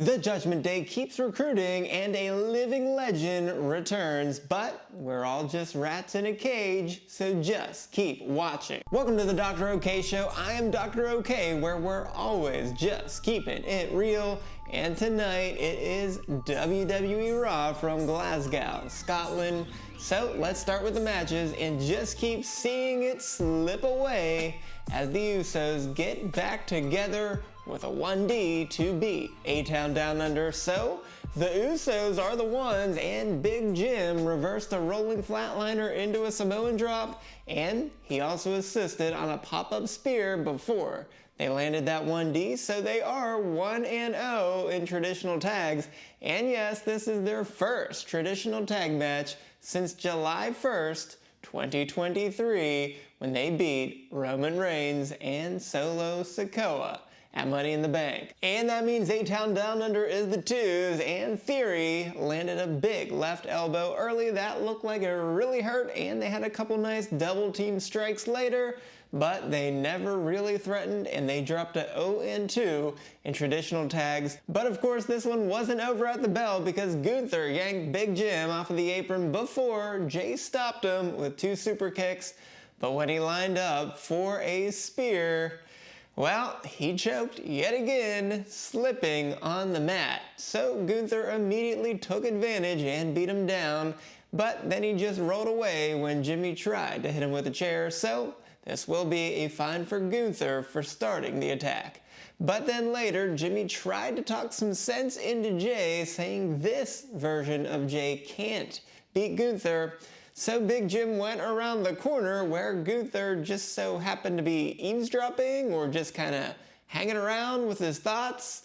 The Judgment Day keeps recruiting and a living legend returns, but we're all just rats in a cage, so just keep watching. Welcome to the Doktor O'Kay Show. I am Doktor O'Kay, where we're always just keeping it real. And tonight it is WWE Raw from Glasgow, Scotland. So let's start with the matches and just keep seeing it slip away as the Usos get back together with a 1D to beat A-Town Down Under. So the Usos are the ones, and Big Jim reversed a rolling flatliner into a Samoan drop, and he also assisted on a pop-up spear before they landed that 1D, so they are 1-0 in traditional tags. And yes, this is their first traditional tag match since July 1st, 2023, when they beat Roman Reigns and Solo Sikoa at Money in the Bank. And that means A-Town Down Under is the twos, and Theory landed a big left elbow early that looked like it really hurt, and they had a couple nice double team strikes later, but they never really threatened, and they dropped to 0-2 in traditional tags. But of course this one wasn't over at the bell because Gunther yanked Big Jim off of the apron before Jay stopped him with two super kicks, but when he lined up for a spear, well, he choked yet again, slipping on the mat. So Gunther immediately took advantage and beat him down, but then he just rolled away when Jimmy tried to hit him with a chair, so this will be a fine for Gunther for starting the attack. But then later, Jimmy tried to talk some sense into Jay, saying this version of Jay can't beat Gunther. So Big Jim went around the corner where Gunther just so happened to be eavesdropping or just kind of hanging around with his thoughts.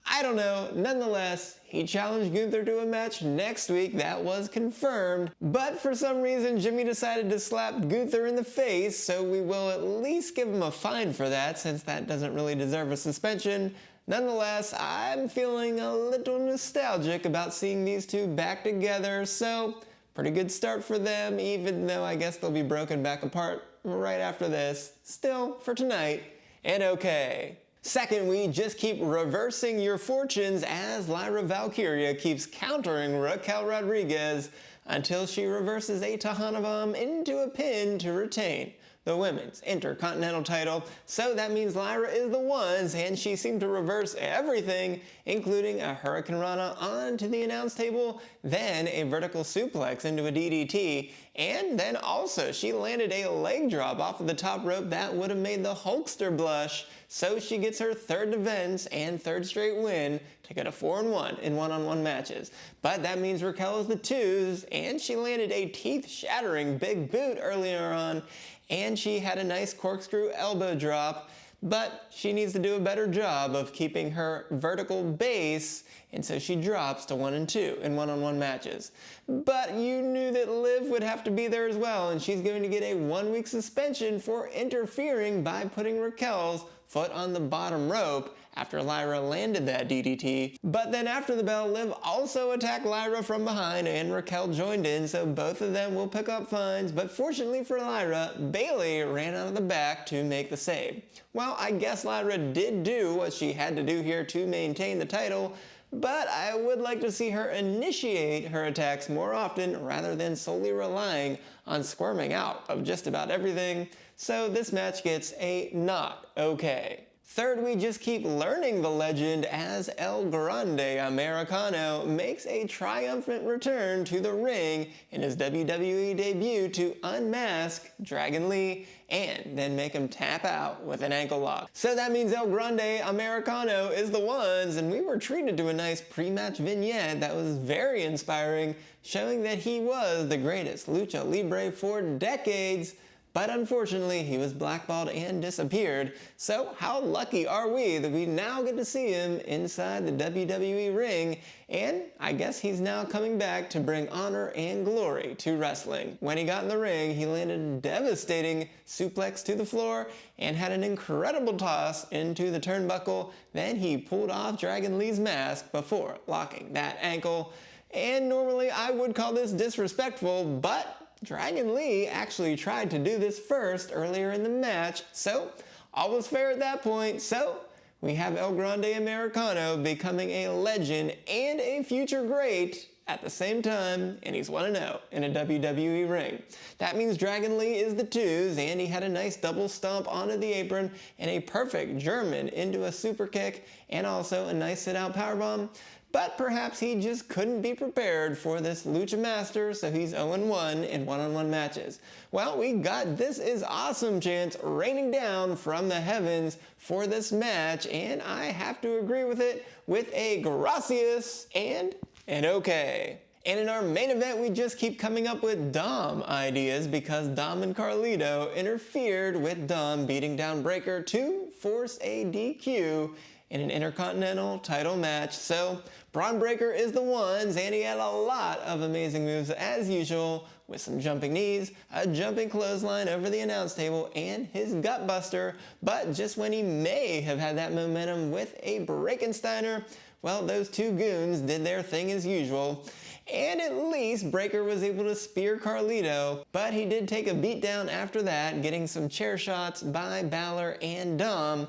I don't know. Nonetheless, he challenged Gunther to a match next week. That was confirmed. But for some reason, Jimmy decided to slap Gunther in the face, so we will at least give him a fine for that, since that doesn't really deserve a suspension. Nonetheless, I'm feeling a little nostalgic about seeing these two back together, so pretty good start for them, even though I guess they'll be broken back apart right after this. Still, for tonight, and okay. Second, we just keep reversing your fortunes as Lyra Valkyria keeps countering Raquel Rodriguez until she reverses a Tejana Bomb into a pin to retain the Women's Intercontinental title. So that means Lyra is the ones, and she seemed to reverse everything, including a Hurricane Rana onto the announce table, then a vertical suplex into a DDT, and then also she landed a leg drop off of the top rope that would have made the Hulkster blush. So she gets her third defense and third straight win to get a 4-1 in one-on-one matches. But that means Raquel is the twos, and she landed a teeth-shattering big boot earlier on, and she had a nice corkscrew elbow drop, but she needs to do a better job of keeping her vertical base, and so she drops to 1-2 in one-on-one matches. But you knew that Liv would have to be there as well, and she's going to get a 1-week suspension for interfering by putting Raquel's foot on the bottom rope after Lyra landed that DDT. But then after the bell, Liv also attacked Lyra from behind, and Raquel joined in, so both of them will pick up fines. But fortunately for Lyra, Bayley ran out of the back to make the save. Well, I guess Lyra did do what she had to do here to maintain the title, but I would like to see her initiate her attacks more often rather than solely relying on squirming out of just about everything. So this match gets a not okay. Third, we just keep learning the legend as El Grande Americano makes a triumphant return to the ring in his WWE debut to unmask Dragon Lee and then make him tap out with an ankle lock. So that means El Grande Americano is the ones, and we were treated to a nice pre-match vignette that was very inspiring, showing that he was the greatest Lucha Libre for decades. But unfortunately, he was blackballed and disappeared. So how lucky are we that we now get to see him inside the WWE ring, and I guess he's now coming back to bring honor and glory to wrestling. When he got in the ring, he landed a devastating suplex to the floor and had an incredible toss into the turnbuckle. Then he pulled off Dragon Lee's mask before locking that ankle. And normally I would call this disrespectful, but Dragon Lee actually tried to do this first earlier in the match, so all was fair at that point. So we have El Grande Americano becoming a legend and a future great at the same time, and he's 1-0 in a WWE ring. That means Dragon Lee is the twos, and he had a nice double stomp onto the apron and a perfect German into a super kick and also a nice sit-out powerbomb. But perhaps he just couldn't be prepared for this Lucha Master, so he's 0-1 in one-on-one matches. Well, we got "This is awesome" chants raining down from the heavens for this match, and I have to agree with it with a gracias and an okay. And in our main event, we just keep coming up with Dom ideas because Dom and Carlito interfered with Dom beating down Breakker to force a DQ in an Intercontinental title match. So Braun Breaker is the ones, and he had a lot of amazing moves as usual, with some jumping knees, a jumping clothesline over the announce table, and his gut buster. But just when he may have had that momentum with a Breakensteiner, well, those two goons did their thing as usual. And at least Breakker was able to spear Carlito, but he did take a beatdown after that, getting some chair shots by Balor and Dom.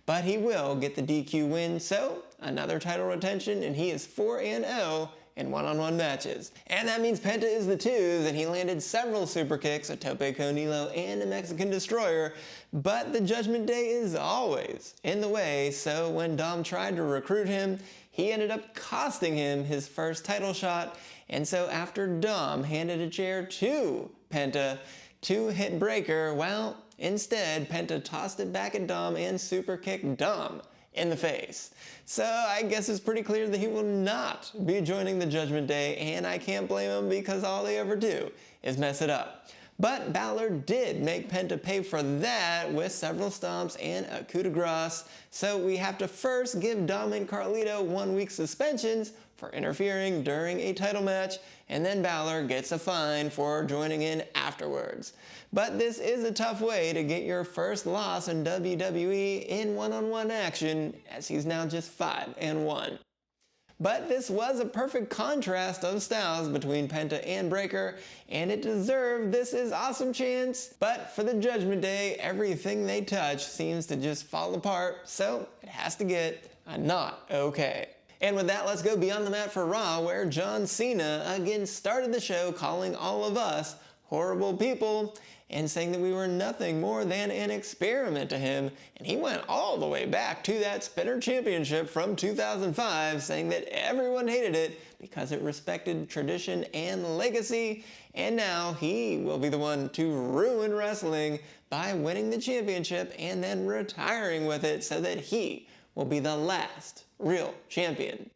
But he will get the DQ win, so another title retention, and he is 4-0 in one-on-one matches. And that means Penta is the twos, and he landed several super kicks, a tope con hilo, and a Mexican destroyer. But the Judgment Day is always in the way, so when Dom tried to recruit him, he ended up costing him his first title shot. And so after Dom handed a chair to Penta to hit Breakker, well, instead, Penta tossed it back at Dom and super kicked Dom in the face. So I guess it's pretty clear that he will not be joining the Judgment Day, and I can't blame him because all they ever do is mess it up. But Balor did make Penta pay for that with several stomps and a coup de grace, so we have to first give Dom and Carlito 1 week suspensions for interfering during a title match, and then Balor gets a fine for joining in afterwards. But this is a tough way to get your first loss in WWE in one-on-one action, as he's now just 5-1. But this was a perfect contrast of styles between Penta and Breakker, and it deserved "This is awesome" chants. But for the Judgment Day, everything they touch seems to just fall apart, so it has to get a not okay. And with that, let's go beyond the mat for Raw, where John Cena again started the show calling all of us horrible people and saying that we were nothing more than an experiment to him. And he went all the way back to that Spinner Championship from 2005, saying that everyone hated it because it respected tradition and legacy. And now he will be the one to ruin wrestling by winning the championship and then retiring with it so that he will be the last real champion.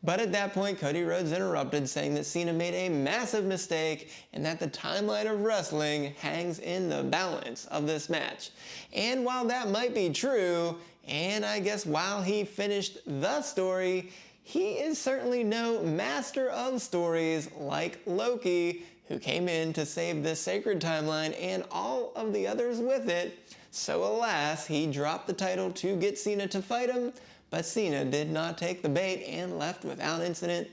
But at that point, Cody Rhodes interrupted, saying that Cena made a massive mistake and that the timeline of wrestling hangs in the balance of this match. And while that might be true, and I guess while he finished the story, he is certainly no master of stories like Loki, who came in to save this sacred timeline and all of the others with it. So alas, he dropped the title to get Cena to fight him, but Cena did not take the bait and left without incident.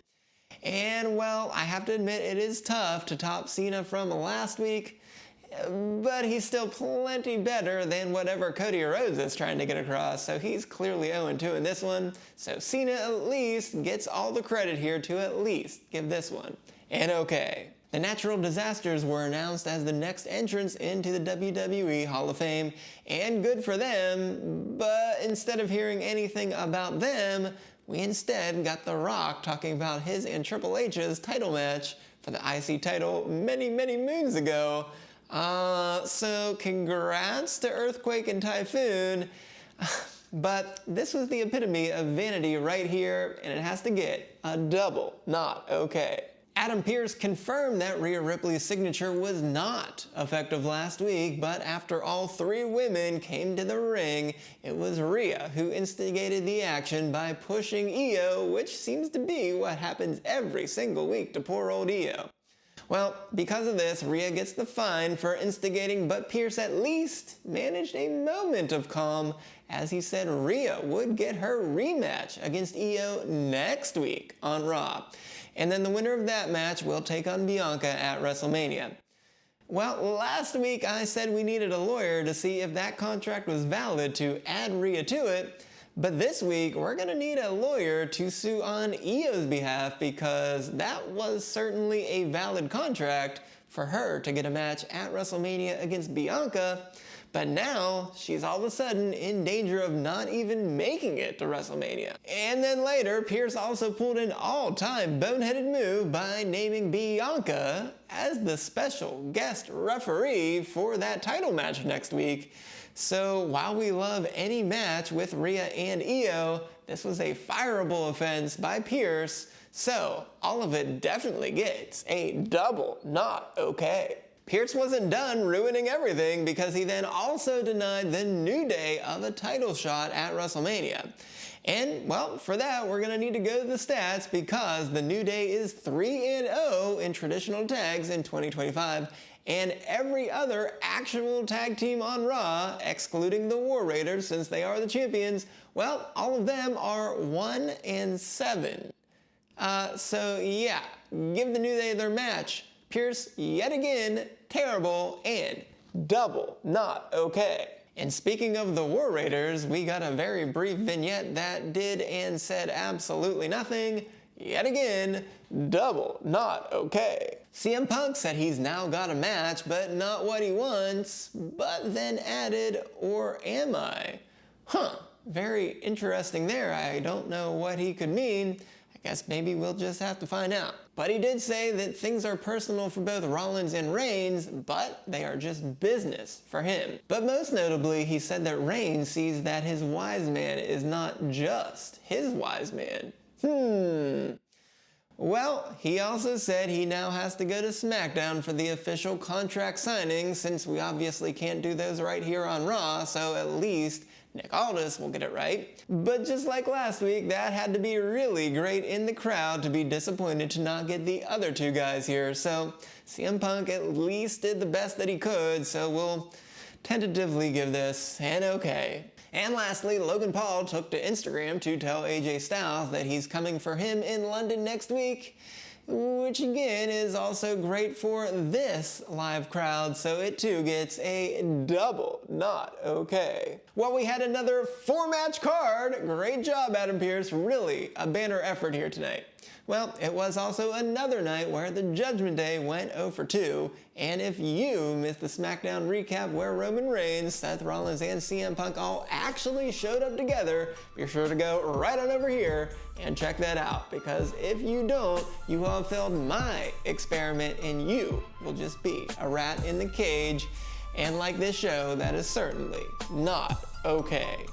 And well, I have to admit it is tough to top Cena from last week, but he's still plenty better than whatever Cody Rhodes is trying to get across, so he's clearly 0-2 in this one. So Cena at least gets all the credit here to at least give this one an okay. The Natural Disasters were announced as the next entrance into the WWE Hall of Fame, and good for them, but instead of hearing anything about them, we instead got The Rock talking about his and Triple H's title match for the IC title many, many moons ago. So congrats to Earthquake and Typhoon, but this was the epitome of vanity right here, and it has to get a double not okay. Adam Pearce confirmed that Rhea Ripley's signature was not effective last week, but after all three women came to the ring, it was Rhea who instigated the action by pushing Iyo, which seems to be what happens every single week to poor old Iyo. Well, because of this, Rhea gets the fine for instigating, but Pearce at least managed a moment of calm as he said Rhea would get her rematch against Iyo next week on Raw. And then the winner of that match will take on Bianca at WrestleMania. Well, last week I said we needed a lawyer to see if that contract was valid to add Rhea to it, But this week, we're gonna need a lawyer to sue on Iyo's behalf because that was certainly a valid contract for her to get a match at WrestleMania against Bianca, but now she's all of a sudden in danger of not even making it to WrestleMania. And then later, Pierce also pulled an all-time boneheaded move by naming Bianca as the special guest referee for that title match next week. So while we love any match with Rhea and Iyo, this was a fireable offense by Pierce, so all of it definitely gets a double not okay. Pierce wasn't done ruining everything because he then also denied the New Day of a title shot at WrestleMania. And, well, for that, we're going to need to go to the stats because the New Day is 3-0 in traditional tags in 2025, and every other actual tag team on Raw, excluding the War Raiders since they are the champions, well, all of them are 1-7. So yeah, give the New Day their match. Pierce, yet again, terrible and double not okay. And speaking of the War Raiders, we got a very brief vignette that did and said absolutely nothing. Yet again, double not okay. CM Punk said he's now got a match, but not what he wants, but then added, or am I? Huh, very interesting there. I don't know what he could mean. I guess maybe we'll just have to find out. But he did say that things are personal for both Rollins and Reigns, but they are just business for him. But most notably, he said that Reigns sees that his wise man is not just his wise man. Well, he also said he now has to go to SmackDown for the official contract signing since we obviously can't do those right here on Raw, so at least Nick Aldis will get it right. But just like last week, that had to be really great in the crowd to be disappointed to not get the other two guys here. So CM Punk at least did the best that he could, so we'll tentatively give this an okay. And lastly, Logan Paul took to Instagram to tell AJ Styles that he's coming for him in London next week, which again is also great for this live crowd, so it too gets a double not okay. Well, we had another 4-match card. Great job, Adam Pearce. Really a banner effort here tonight. Well, it was also another night where the Judgment Day went 0 for 2, and if you missed the SmackDown recap where Roman Reigns, Seth Rollins, and CM Punk all actually showed up together, be sure to go right on over here and check that out, because if you don't, you will have failed my experiment and you will just be a rat in the cage, and like this show, that is certainly not okay.